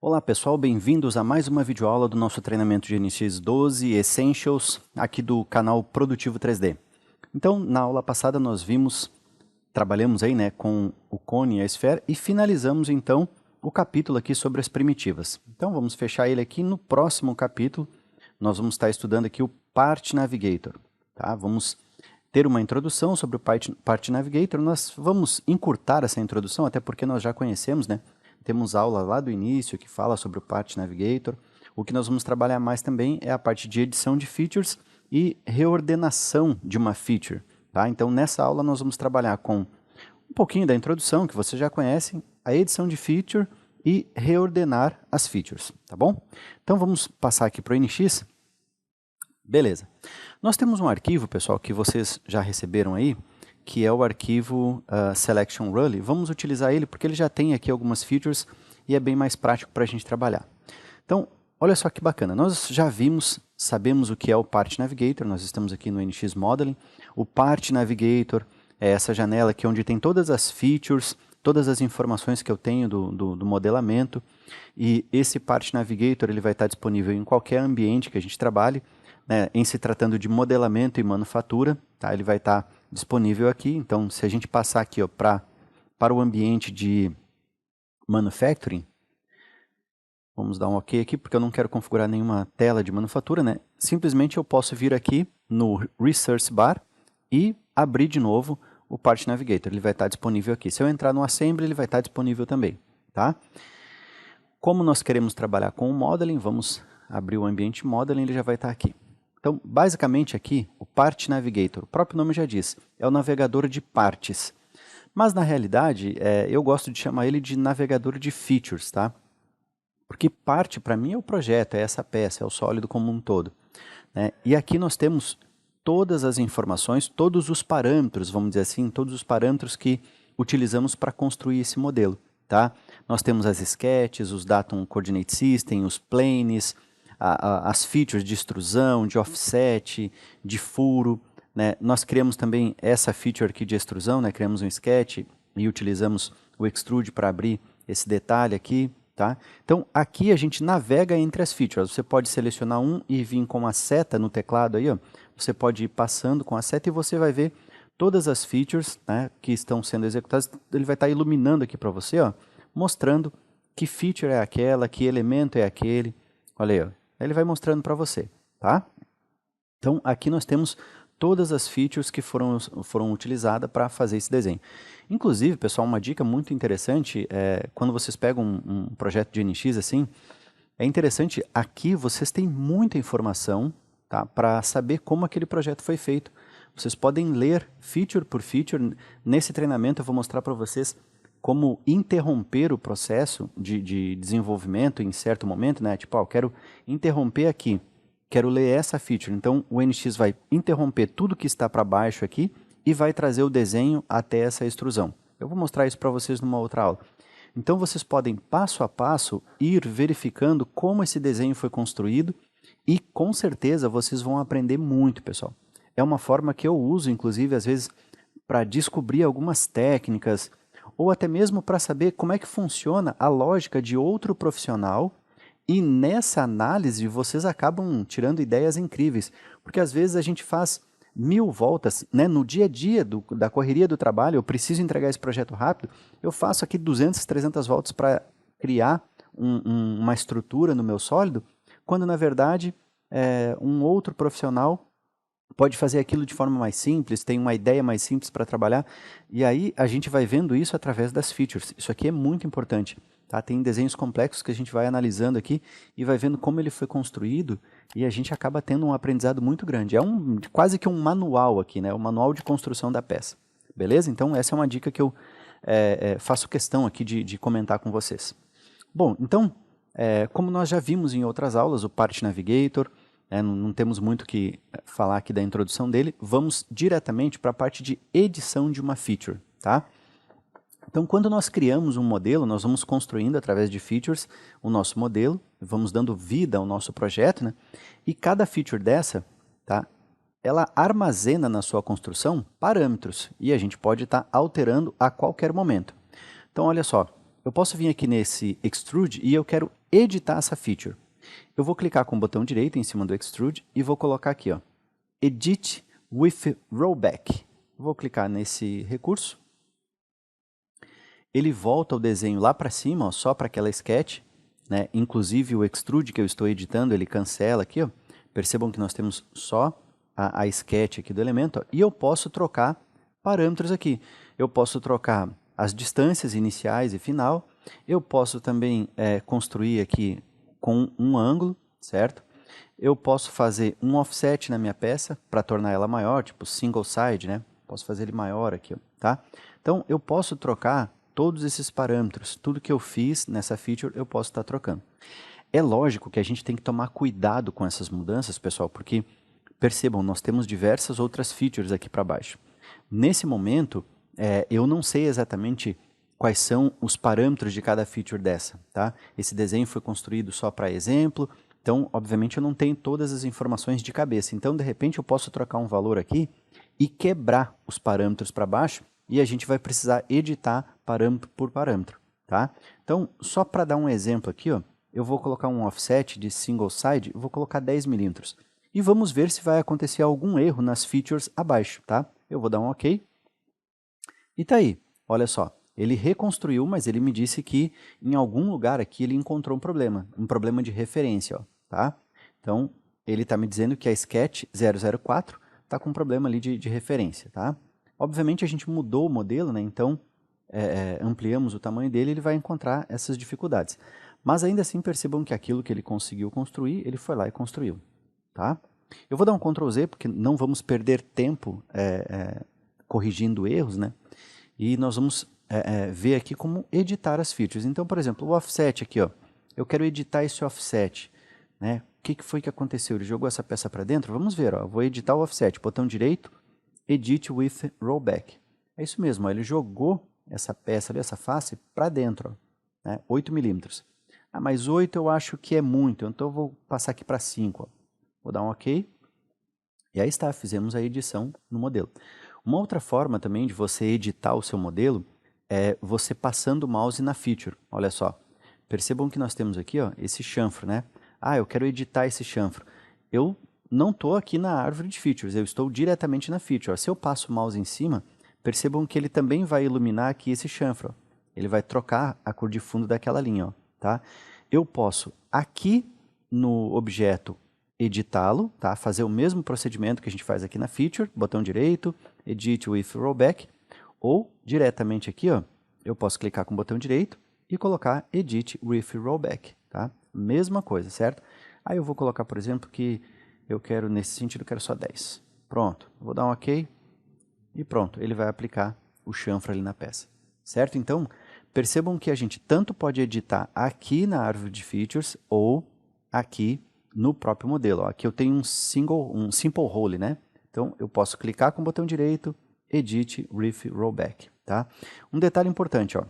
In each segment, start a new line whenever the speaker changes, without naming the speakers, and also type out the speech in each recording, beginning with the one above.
Olá pessoal, bem-vindos a mais uma videoaula do nosso treinamento de NX 12 Essentials, aqui do canal Produtivo 3D. Então, na aula passada nós trabalhamos aí, né, com o cone e a esfera e finalizamos então o capítulo aqui sobre as primitivas. Então vamos fechar ele aqui no próximo capítulo. Nós vamos estar estudando aqui o Part Navigator, tá? Vamos ter uma introdução sobre o Part Navigator. Nós vamos encurtar essa introdução, até porque nós já conhecemos, né? Temos aula lá do início que fala sobre o Part Navigator. O que nós vamos trabalhar mais também é a parte de edição de features e reordenação de uma feature, tá? Então nessa aula nós vamos trabalhar com um pouquinho da introdução, que vocês já conhecem, a edição de feature e reordenar as features, tá bom? Então vamos passar aqui para o NX. Beleza. Nós temos um arquivo, pessoal, que vocês já receberam aí, que é o arquivo Selection Rule. Vamos utilizar ele porque ele já tem aqui algumas features e é bem mais prático para a gente trabalhar. Então, olha só que bacana. Nós já sabemos o que é o Part Navigator, nós estamos aqui no NX Modeling. O Part Navigator é essa janela aqui onde tem todas as features, todas as informações que eu tenho do modelamento. E esse Part Navigator ele vai estar disponível em qualquer ambiente que a gente trabalhe, né, em se tratando de modelamento e manufatura, tá? Ele vai estar disponível aqui. Então, se a gente passar aqui para o ambiente de manufacturing, vamos dar um OK aqui, porque eu não quero configurar nenhuma tela de manufatura, né? Simplesmente eu posso vir aqui no Resource Bar e abrir de novo o Part Navigator. Ele vai estar disponível aqui. Se eu entrar no Assembly, ele vai estar disponível também, tá? Como nós queremos trabalhar com o Modeling, vamos abrir o ambiente Modeling, ele já vai estar aqui. Então, basicamente aqui, o Part Navigator, o próprio nome já diz, é o navegador de partes. Mas, na realidade, eu gosto de chamar ele de navegador de features, tá? Porque parte, para mim, é o projeto, é essa peça, é o sólido como um todo, né? E aqui nós temos todas as informações, todos os parâmetros, vamos dizer assim, todos os parâmetros que utilizamos para construir esse modelo, tá? Nós temos as sketches, os Datum Coordinate System, os planes, as features de extrusão, de offset, de furo, né? Nós criamos também essa feature aqui de extrusão, né? Criamos um sketch e utilizamos o extrude para abrir esse detalhe aqui, tá? Então aqui a gente navega entre as features. Você pode selecionar um e vir com a seta no teclado aí, ó. Você pode ir passando com a seta e você vai ver todas as features, né, que estão sendo executadas. Ele vai estar iluminando aqui para você, ó, mostrando que feature é aquela, que elemento é aquele. Olha aí, ó. Ele vai mostrando para você, tá? Então, aqui nós temos todas as features que foram utilizadas para fazer esse desenho. Inclusive, pessoal, uma dica muito interessante, quando vocês pegam um projeto de NX assim, é interessante, aqui vocês têm muita informação, tá, para saber como aquele projeto foi feito. Vocês podem ler feature por feature. Nesse treinamento eu vou mostrar para vocês como interromper o processo de desenvolvimento em certo momento, né? Tipo, eu quero interromper aqui, quero ler essa feature. Então, o NX vai interromper tudo que está para baixo aqui e vai trazer o desenho até essa extrusão. Eu vou mostrar isso para vocês numa outra aula. Então, vocês podem, passo a passo, ir verificando como esse desenho foi construído e, com certeza, vocês vão aprender muito, pessoal. É uma forma que eu uso, inclusive, às vezes, para descobrir algumas técnicas, ou até mesmo para saber como é que funciona a lógica de outro profissional, e nessa análise vocês acabam tirando ideias incríveis, porque às vezes a gente faz 1000 voltas, né? No dia a dia da correria do trabalho, eu preciso entregar esse projeto rápido, eu faço aqui 200, 300 voltas para criar uma estrutura no meu sólido, quando na verdade um outro profissional pode fazer aquilo de forma mais simples, tem uma ideia mais simples para trabalhar, e aí a gente vai vendo isso através das features. Isso aqui é muito importante, tá? Tem desenhos complexos que a gente vai analisando aqui e vai vendo como ele foi construído, e a gente acaba tendo um aprendizado muito grande. É quase que um manual aqui, né? Um manual de construção da peça. Beleza? Então essa é uma dica que eu faço questão aqui de comentar com vocês. Bom, então, como nós já vimos em outras aulas, o Part Navigator, não temos muito o que falar aqui da introdução dele, vamos diretamente para a parte de edição de uma feature, tá? Então, quando nós criamos um modelo, nós vamos construindo através de features o nosso modelo, vamos dando vida ao nosso projeto, né? E cada feature dessa, tá, ela armazena na sua construção parâmetros, e a gente pode estar alterando a qualquer momento. Então, olha só, eu posso vir aqui nesse Extrude e eu quero editar essa feature. Eu vou clicar com o botão direito em cima do Extrude e vou colocar aqui, ó, Edit with Rollback. Vou clicar nesse recurso. Ele volta o desenho lá para cima, ó, só para aquela sketch, né? Inclusive o Extrude que eu estou editando, ele cancela aqui, ó. Percebam que nós temos só a sketch aqui do elemento, ó, e eu posso trocar parâmetros aqui. Eu posso trocar as distâncias iniciais e final, eu posso também construir aqui com um ângulo, certo? Eu posso fazer um offset na minha peça para tornar ela maior, tipo single side, né? Posso fazer ele maior aqui, ó, tá? Então, eu posso trocar todos esses parâmetros, tudo que eu fiz nessa feature eu posso estar trocando. É lógico que a gente tem que tomar cuidado com essas mudanças, pessoal, porque, percebam, nós temos diversas outras features aqui para baixo. Nesse momento, eu não sei exatamente quais são os parâmetros de cada feature dessa, tá? Esse desenho foi construído só para exemplo, então, obviamente, eu não tenho todas as informações de cabeça. Então, de repente, eu posso trocar um valor aqui e quebrar os parâmetros para baixo e a gente vai precisar editar parâmetro por parâmetro, tá? Então, só para dar um exemplo aqui, ó, eu vou colocar um offset de single side, eu vou colocar 10 milímetros. E vamos ver se vai acontecer algum erro nas features abaixo, tá? Eu vou dar um OK. E tá aí, olha só. Ele reconstruiu, mas ele me disse que em algum lugar aqui ele encontrou um problema de referência, ó, tá? Então, ele está me dizendo que a Sketch 004 está com um problema ali de referência, tá? Obviamente a gente mudou o modelo, né? Então ampliamos o tamanho dele, ele vai encontrar essas dificuldades. Mas ainda assim percebam que aquilo que ele conseguiu construir, ele foi lá e construiu, tá? Eu vou dar um Ctrl Z porque não vamos perder tempo corrigindo erros, né? E nós vamos ver aqui como editar as features. Então, por exemplo, o offset aqui, ó, eu quero editar esse offset, né? O que foi que aconteceu? Ele jogou essa peça para dentro? Vamos ver, ó, eu vou editar o offset, botão direito, Edit with Rollback. É isso mesmo, ó, ele jogou essa peça ali, essa face, para dentro, ó, né? 8 milímetros. Ah, mas 8 eu acho que é muito, então eu vou passar aqui para 5. Ó. Vou dar um OK. E aí está, fizemos a edição no modelo. Uma outra forma também de você editar o seu modelo é você passando o mouse na feature. Olha só, percebam que nós temos aqui, ó, esse chanfro, né? Ah, eu quero editar esse chanfro. Eu não estou aqui na árvore de features, eu estou diretamente na feature. Ó. Se eu passo o mouse em cima, percebam que ele também vai iluminar aqui esse chanfro. Ó. Ele vai trocar a cor de fundo daquela linha, ó, tá? Eu posso aqui no objeto editá-lo, tá? Fazer o mesmo procedimento que a gente faz aqui na feature, botão direito, Edit with Rollback, ou diretamente aqui, ó, eu posso clicar com o botão direito e colocar Edit with Rollback, tá? Mesma coisa, certo? Aí eu vou colocar, por exemplo, que eu quero, nesse sentido, eu quero só 10. Pronto, vou dar um OK e pronto, ele vai aplicar o chanfro ali na peça, certo? Então, percebam que a gente tanto pode editar aqui na árvore de features ou aqui no próprio modelo. Ó. Aqui eu tenho um simple role, né? Então, eu posso clicar com o botão direito, Edit with Rollback, tá? Um detalhe importante, ó.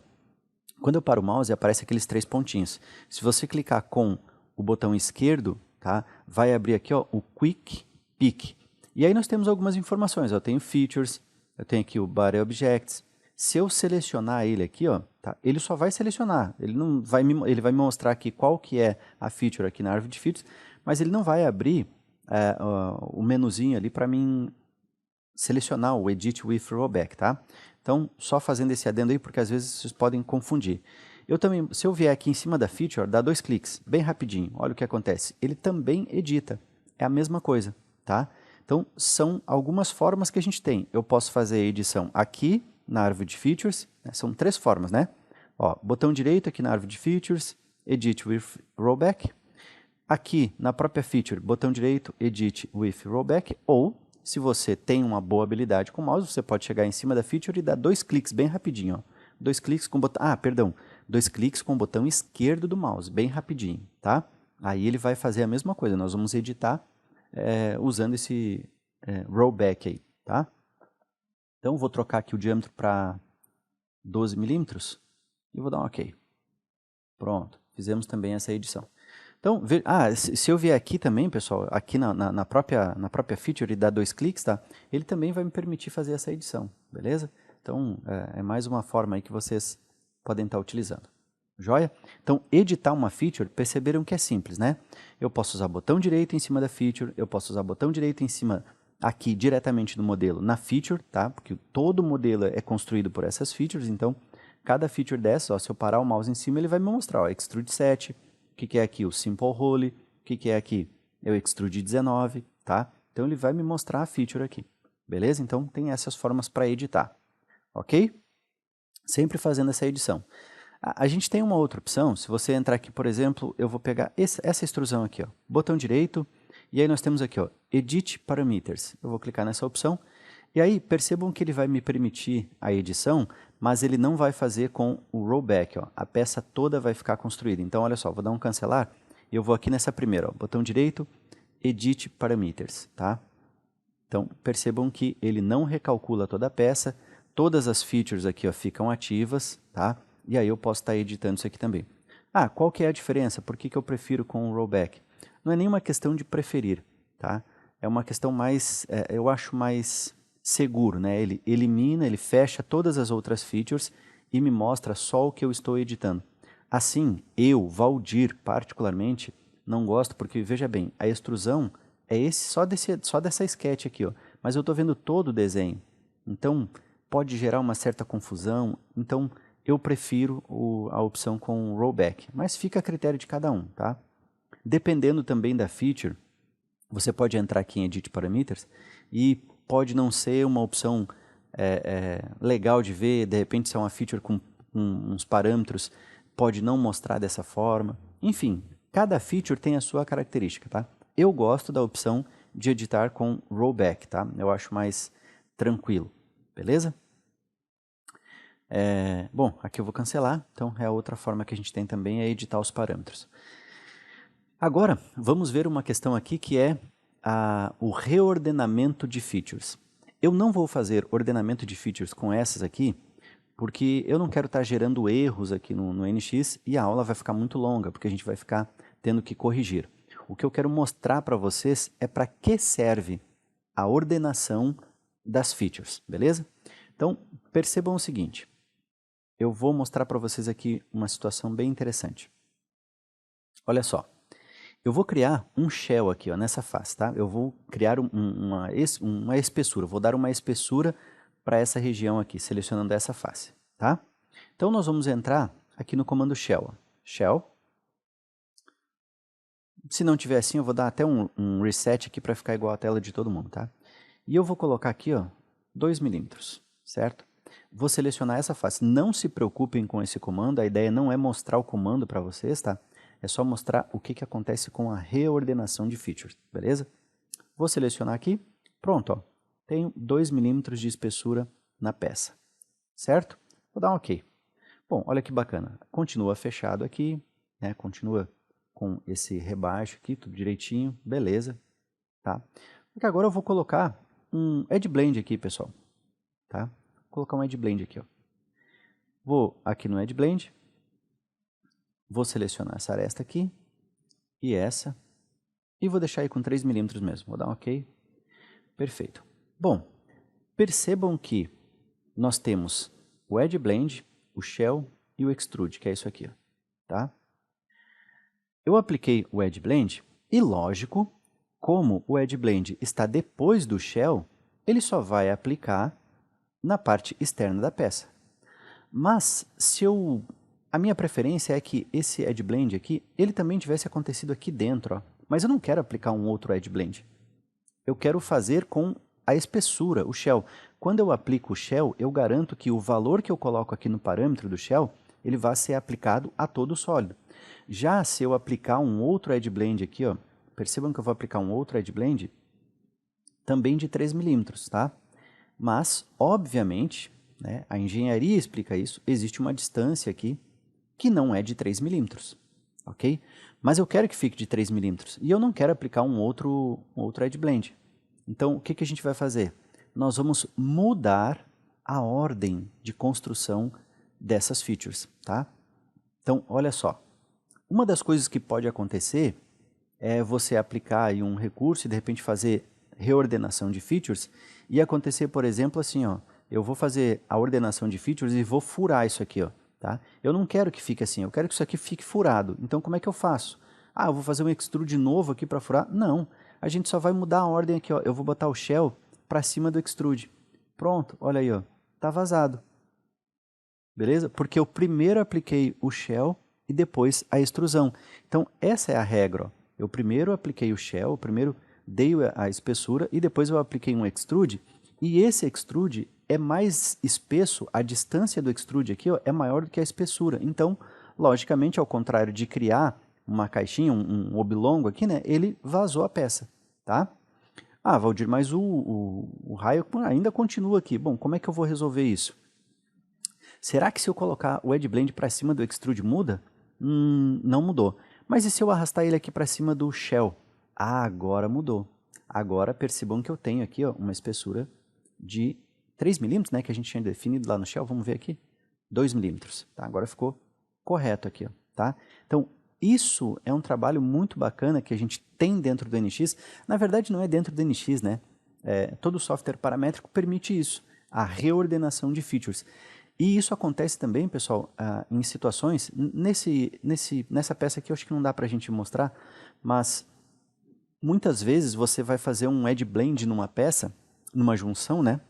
Quando eu paro o mouse, aparece aqueles 3 pontinhos. Se você clicar com o botão esquerdo, tá? Vai abrir aqui, ó, o Quick Pick. E aí nós temos algumas informações. Eu tenho Features, eu tenho aqui o Body Objects. Se eu selecionar ele aqui, ó, tá? Ele só vai selecionar. Ele vai me mostrar aqui qual que é a feature aqui na árvore de features, mas ele não vai abrir o menuzinho ali para mim selecionar o Edit with Rollback, tá? Então, só fazendo esse adendo aí, porque às vezes vocês podem confundir. Eu também, se eu vier aqui em cima da feature, dá 2 cliques, bem rapidinho, olha o que acontece. Ele também edita, é a mesma coisa, tá? Então, são algumas formas que a gente tem. Eu posso fazer a edição aqui na árvore de features, né? São 3 formas, né? Ó, botão direito aqui na árvore de features, Edit with Rollback. Aqui na própria feature, botão direito, Edit with Rollback, ou se você tem uma boa habilidade com o mouse, você pode chegar em cima da feature e dar 2 cliques bem rapidinho. Ó. 2 cliques com o botão... 2 cliques com o botão esquerdo do mouse, bem rapidinho, tá? Aí ele vai fazer a mesma coisa, nós vamos editar usando esse rollback aí, tá? Então, vou trocar aqui o diâmetro para 12 milímetros e vou dar um OK. Pronto, fizemos também essa edição. Então, se eu vier aqui também, pessoal, aqui na própria feature e dar 2 cliques, tá? Ele também vai me permitir fazer essa edição, beleza? Então, é mais uma forma aí que vocês podem estar utilizando. Joia? Então, editar uma feature, perceberam que é simples, né? Eu posso usar botão direito em cima da feature, eu posso usar botão direito em cima aqui diretamente do modelo na feature, tá? Porque todo modelo é construído por essas features, então cada feature dessa, ó, se eu parar o mouse em cima, ele vai me mostrar, ó, Extrude 7, o que é aqui o Simple Role, o que é aqui o Extrude 19, tá? Então ele vai me mostrar a feature aqui, beleza? Então tem essas formas para editar, ok? Sempre fazendo essa edição. A gente tem uma outra opção, se você entrar aqui, por exemplo, eu vou pegar essa extrusão aqui, ó, botão direito, e aí nós temos aqui, ó, Edit Parameters. Eu vou clicar nessa opção, e aí percebam que ele vai me permitir a edição, mas ele não vai fazer com o rollback, ó, a peça toda vai ficar construída. Então, olha só, vou dar um cancelar, e eu vou aqui nessa primeira, ó, botão direito, Edit Parameters, tá? Então, percebam que ele não recalcula toda a peça, todas as features aqui, ó, ficam ativas, tá? E aí eu posso estar editando isso aqui também. Ah, qual que é a diferença? Por que eu prefiro com o rollback? Não é nenhuma questão de preferir, tá? É uma questão mais, eu acho mais seguro, né? Ele elimina, ele fecha todas as outras features e me mostra só o que eu estou editando. Assim, eu, Valdir, particularmente, não gosto porque, veja bem, a extrusão é só dessa sketch aqui, ó, mas eu estou vendo todo o desenho. Então, pode gerar uma certa confusão. Então, eu prefiro a opção com rollback, mas fica a critério de cada um, tá? Dependendo também da feature, você pode entrar aqui em Edit Parameters e pode não ser uma opção legal de ver, de repente se é uma feature com uns parâmetros, pode não mostrar dessa forma. Enfim, cada feature tem a sua característica, tá? Eu gosto da opção de editar com rollback, tá? Eu acho mais tranquilo, beleza? Bom, aqui eu vou cancelar, então é a outra forma que a gente tem também é editar os parâmetros. Agora, vamos ver uma questão aqui que é o reordenamento de features. Eu não vou fazer ordenamento de features com essas aqui, porque eu não quero estar gerando erros aqui no NX e a aula vai ficar muito longa, porque a gente vai ficar tendo que corrigir. O que eu quero mostrar para vocês é para que serve a ordenação das features, beleza? Então, percebam o seguinte. Eu vou mostrar para vocês aqui uma situação bem interessante. Olha só, eu vou criar um shell aqui, ó, nessa face, tá? Eu vou criar uma espessura, vou dar uma espessura para essa região aqui, selecionando essa face, tá? Então nós vamos entrar aqui no comando shell, ó. Shell. Se não tiver assim, eu vou dar até um reset aqui para ficar igual a tela de todo mundo, tá? E eu vou colocar aqui, ó, 2 milímetros, certo? Vou selecionar essa face. Não se preocupem com esse comando, a ideia não é mostrar o comando para vocês, tá? É só mostrar o que acontece com a reordenação de features, beleza? Vou selecionar aqui, pronto, ó. Tenho 2 milímetros de espessura na peça, certo? Vou dar um OK. Bom, olha que bacana, continua fechado aqui, né? Continua com esse rebaixo aqui, tudo direitinho, beleza, tá? Porque agora eu vou colocar um Edge Blend aqui, pessoal, tá? Vou colocar um Edge Blend aqui, ó. Vou aqui no Edge Blend, vou selecionar essa aresta aqui e essa, e vou deixar aí com 3 milímetros mesmo, vou dar um OK, perfeito. Bom, percebam que nós temos o Edge Blend, o Shell e o Extrude, que é isso aqui, ó, tá? Eu apliquei o Edge Blend e, lógico, como o Edge Blend está depois do Shell, ele só vai aplicar na parte externa da peça. Mas, a minha preferência é que esse Edge Blend aqui, ele também tivesse acontecido aqui dentro, ó. Mas eu não quero aplicar um outro Edge Blend. Eu quero fazer com a espessura, o Shell. Quando eu aplico o Shell, eu garanto que o valor que eu coloco aqui no parâmetro do Shell, ele vai ser aplicado a todo o sólido. Já se eu aplicar um outro Edge Blend aqui, ó, percebam que eu vou aplicar um outro Edge Blend, também de 3 milímetros, tá? Mas, obviamente, né, a engenharia explica isso, existe uma distância aqui que não é de 3 milímetros, ok? Mas eu quero que fique de 3 milímetros e eu não quero aplicar um outro Edge Blend. Então, o que a gente vai fazer? Nós vamos mudar a ordem de construção dessas features, tá? Então, olha só. Uma das coisas que pode acontecer é você aplicar aí um recurso e de repente fazer reordenação de features e acontecer, por exemplo, assim, ó, eu vou fazer a ordenação de features e vou furar isso aqui, ó. tá? Eu não quero que fique assim, eu quero que isso aqui fique furado. Então, como é que eu faço? Ah, eu vou fazer um extrude novo aqui para furar? Não, a gente só vai mudar a ordem aqui, ó. Eu vou botar o shell para cima do extrude. Pronto, olha aí, ó, tá vazado. Beleza? Porque eu primeiro apliquei o shell e depois a extrusão. Então, essa é a regra, ó. Eu primeiro apliquei o shell, eu primeiro dei a espessura e depois eu apliquei um extrude. E esse extrude é mais espesso, a distância do extrude aqui, ó, é maior do que a espessura. Então, logicamente, ao contrário de criar uma caixinha, um oblongo aqui, né, ele vazou a peça, tá? Ah, Valdir, mas o raio ainda continua aqui. Bom, como é que eu vou resolver isso? Será que se eu colocar o Edge Blend para cima do extrude muda? Não mudou. Mas e se eu arrastar ele aqui para cima do shell? Ah, agora mudou. Agora percebam que eu tenho aqui, ó, uma espessura de 3 milímetros, né, que a gente tinha definido lá no shell. Vamos ver aqui. 2 milímetros. Tá? Agora ficou correto aqui. Ó, tá? Então, isso é um trabalho muito bacana que a gente tem dentro do NX. Na verdade, não é dentro do NX, né? Todo software paramétrico permite isso, a reordenação de features. E isso acontece também, pessoal, em situações, nessa peça aqui eu acho que não dá para a gente mostrar, mas muitas vezes você vai fazer um edge blend numa peça, numa junção, né?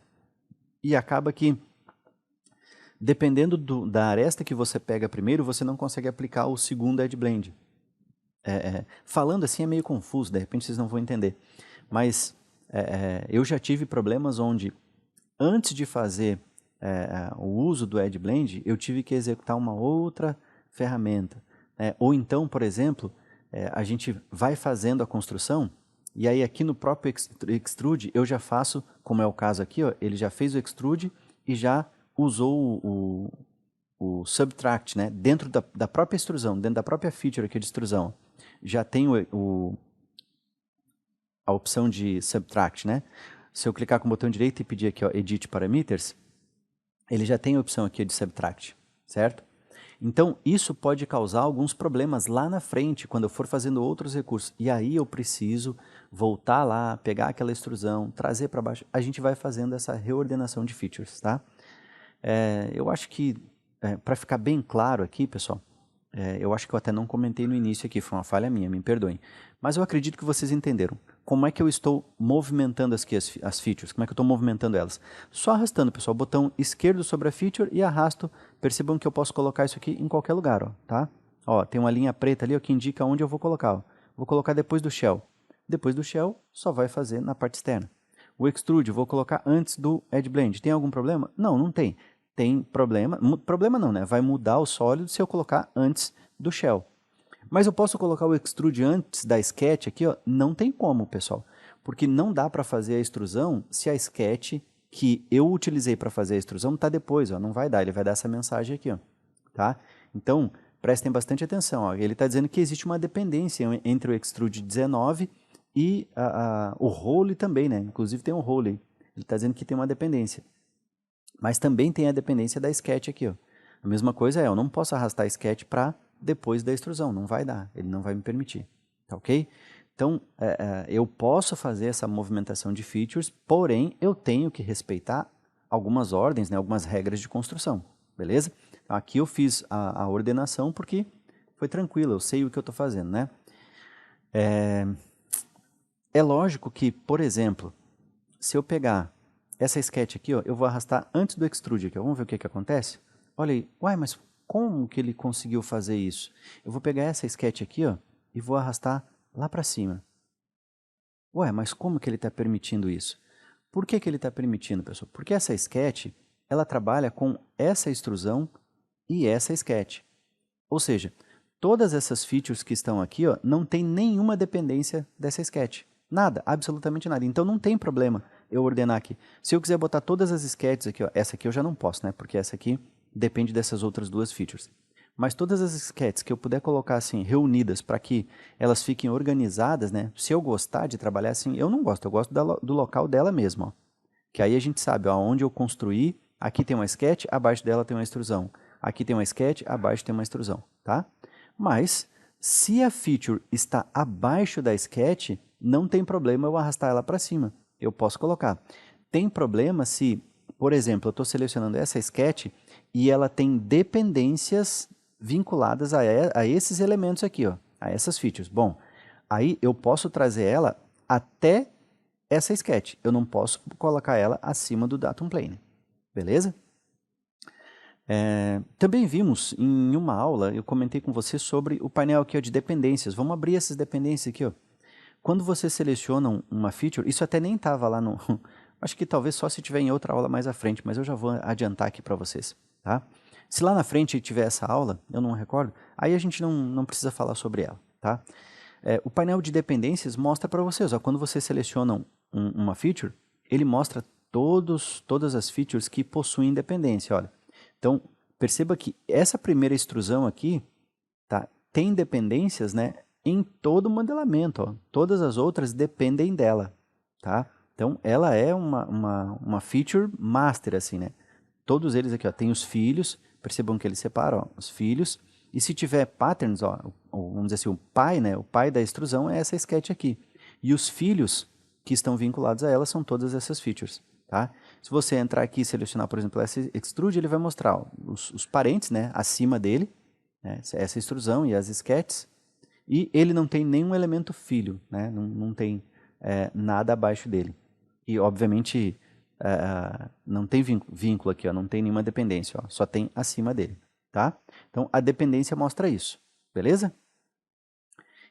E acaba que, dependendo da aresta que você pega primeiro, você não consegue aplicar o segundo edge blend. Falando assim é meio confuso, de repente vocês não vão entender. Mas eu já tive problemas onde, antes de fazer o uso do Edge Blend, eu tive que executar uma outra ferramenta. Ou então, por exemplo, a gente vai fazendo a construção, e aí aqui no próprio Extrude eu já faço, como é o caso aqui, ó, ele já fez o Extrude e já usou o Subtract, né, dentro da própria extrusão, dentro da própria feature aqui de extrusão. Já tem a opção de Subtract, né? Se eu clicar com o botão direito e pedir aqui, ó, Edit Parameters, ele já tem a opção aqui de Subtract, certo? Então, isso pode causar alguns problemas lá na frente, quando eu for fazendo outros recursos. E aí eu preciso voltar lá, pegar aquela extrusão, trazer para baixo. A gente vai fazendo essa reordenação de features, tá? Eu acho que, para ficar bem claro aqui, pessoal, eu acho que eu até não comentei no início aqui, foi uma falha minha, me perdoem. Mas eu acredito que vocês entenderam. Como é que eu estou movimentando as features? Como é que eu estou movimentando elas? Só arrastando, pessoal, o botão esquerdo sobre a feature e arrasto. Percebam que eu posso colocar isso aqui em qualquer lugar, ó, tá? Ó, tem uma linha preta ali ó, que indica onde eu vou colocar. Ó. Vou colocar depois do shell. Depois do shell, só vai fazer na parte externa. O extrude, vou colocar antes do edge blend. Tem algum problema? Não, não tem. Tem problema. Problema não, né? Vai mudar o sólido se eu colocar antes do shell. Mas eu posso colocar o extrude antes da sketch aqui, ó? Não tem como, pessoal. Porque não dá para fazer a extrusão se a sketch que eu utilizei para fazer a extrusão está depois, ó. Não vai dar, ele vai dar essa mensagem aqui, ó. Tá? Então, prestem bastante atenção. Ó. Ele está dizendo que existe uma dependência entre o extrude 19 e o role também, né? Inclusive tem um role. Ele está dizendo que tem uma dependência. Mas também tem a dependência da sketch aqui, ó. A mesma coisa eu não posso arrastar a sketch para depois da extrusão, não vai dar, ele não vai me permitir, tá ok? Então, eu posso fazer essa movimentação de features, porém, eu tenho que respeitar algumas ordens, né, algumas regras de construção, beleza? Então, aqui eu fiz a ordenação porque foi tranquilo, eu sei o que eu estou fazendo, né? É lógico que, por exemplo, se eu pegar essa sketch aqui, ó, eu vou arrastar antes do extrude aqui, ó, vamos ver o que acontece? Olha aí, uai, mas como que ele conseguiu fazer isso? Eu vou pegar essa sketch aqui ó, e vou arrastar lá para cima. Ué, mas como que ele está permitindo isso? Por que ele está permitindo, pessoal? Porque essa sketch, ela trabalha com essa extrusão e essa sketch. Ou seja, todas essas features que estão aqui ó, não tem nenhuma dependência dessa sketch. Nada, absolutamente nada. Então não tem problema eu ordenar aqui. Se eu quiser botar todas as sketches aqui, ó, essa aqui eu já não posso, né? Porque essa aqui depende dessas outras duas features. Mas todas as sketches que eu puder colocar assim, reunidas para que elas fiquem organizadas, né? Se eu gostar de trabalhar assim, eu não gosto, eu gosto do local dela mesmo, ó. Que aí a gente sabe, ó, onde eu construí, aqui tem uma sketch, abaixo dela tem uma extrusão. Aqui tem uma sketch, abaixo tem uma extrusão, tá? Mas, se a feature está abaixo da sketch, não tem problema eu arrastar ela para cima. Eu posso colocar. Tem problema se, por exemplo, eu estou selecionando essa sketch e ela tem dependências vinculadas a esses elementos aqui, ó, a essas features. Bom, aí eu posso trazer ela até essa sketch. Eu não posso colocar ela acima do datum plane. Beleza? Também vimos em uma aula, eu comentei com você sobre o painel aqui ó, de dependências. Vamos abrir essas dependências aqui. Ó. Quando você seleciona uma feature, isso até nem estava lá no... Acho que talvez só se tiver em outra aula mais à frente, mas eu já vou adiantar aqui para vocês. Tá? Se lá na frente tiver essa aula, eu não recordo, aí a gente não precisa falar sobre ela. Tá? O painel de dependências mostra para vocês, ó, quando você seleciona uma feature, ele mostra todas as features que possuem dependência. Olha. Então, perceba que essa primeira extrusão aqui tá, tem dependências né, em todo o modelamento. Ó. Todas as outras dependem dela. Tá? Então, ela é uma feature master. Assim, né? Todos eles aqui ó, têm os filhos. Percebam que eles separam ó, os filhos. E se tiver patterns, ó, vamos dizer assim, o pai, né, o pai da extrusão é essa sketch aqui. E os filhos que estão vinculados a ela são todas essas features. Tá? Se você entrar aqui e selecionar, por exemplo, essa extrude, ele vai mostrar ó, os parentes né, acima dele, né, essa extrusão e as sketches, e ele não tem nenhum elemento filho, né, não tem nada abaixo dele. E, obviamente, não tem vínculo aqui, ó, não tem nenhuma dependência, ó, só tem acima dele. Tá? Então, a dependência mostra isso, beleza?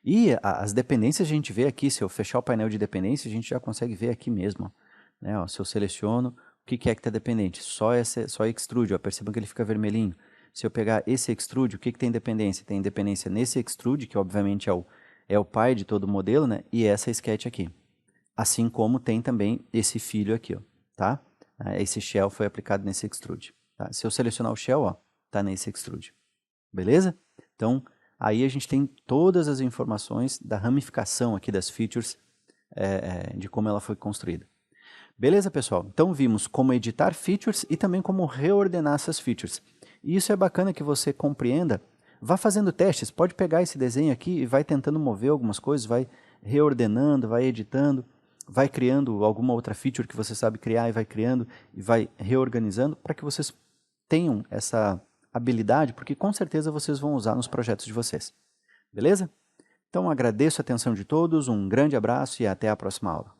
E as dependências a gente vê aqui, se eu fechar o painel de dependência, a gente já consegue ver aqui mesmo. Né? Ó, se eu seleciono, o que é que está dependente? Só extrude, ó, percebam que ele fica vermelhinho. Se eu pegar esse extrude, o que tem dependência? Tem dependência nesse extrude, que obviamente é o pai de todo o modelo, né? E essa sketch aqui. Assim como tem também esse filho aqui, ó, tá? Esse shell foi aplicado nesse extrude. Tá? Se eu selecionar o shell, ó, tá nesse extrude. Beleza? Então, aí a gente tem todas as informações da ramificação aqui das features, de como ela foi construída. Beleza, pessoal? Então, vimos como editar features e também como reordenar essas features. E isso é bacana que você compreenda. Vá fazendo testes, pode pegar esse desenho aqui e vai tentando mover algumas coisas, vai reordenando, vai editando, vai criando alguma outra feature que você sabe criar e vai criando e vai reorganizando para que vocês tenham essa habilidade, porque com certeza vocês vão usar nos projetos de vocês. Beleza? Então agradeço a atenção de todos, um grande abraço e até a próxima aula.